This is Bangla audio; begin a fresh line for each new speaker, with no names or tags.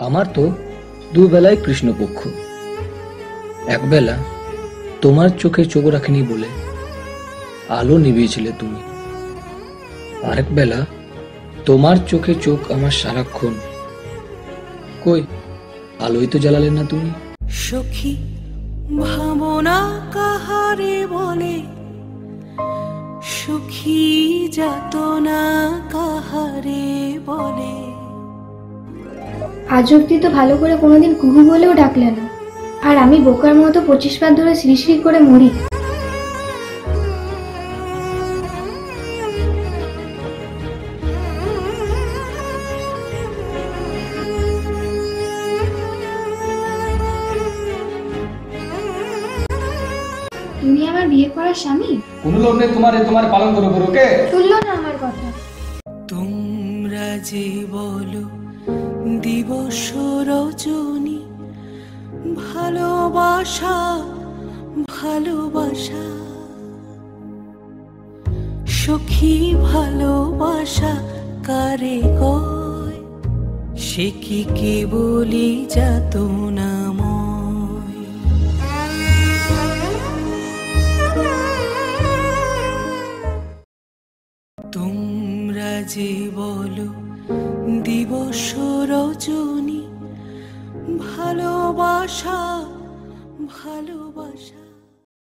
আমার তো দুবেলায় কৃষ্ণপক্ষ। একবেলা তোমার চোখে চোখ রাখিনি বলে আলো নিভিয়েছিলে তুমি, আরেক বেলা তোমার চোখে চোখ আমার সারাক্ষণ, কই আলোই তো জ্বালালে না তুমি।
সখী ভাবনা কাহারে বলে, সুখী যাতনা কাহারে বলে।
আজ অব্দি তো ভালো করে কোনোদিন কুহু বলেও ডাকলে না, আর আমি বোকার মতো 25 বার ধরে শ্রী করে মরি। তুমি আমার বিয়ে করার স্বামী?
কোনো লোক নেই তোমার পালন করো ওকে।
শুনলো না আমার কথা?
তোমরা যে বলো দিবস রজনী, ভালোবাসা ভালোবাসা, সখী ভালোবাসা কারে কয়, সে কি কেবলই যাতনাময়। তোমরা যে বলো দিবস রজনী, ভালোবাসা ভালোবাসা।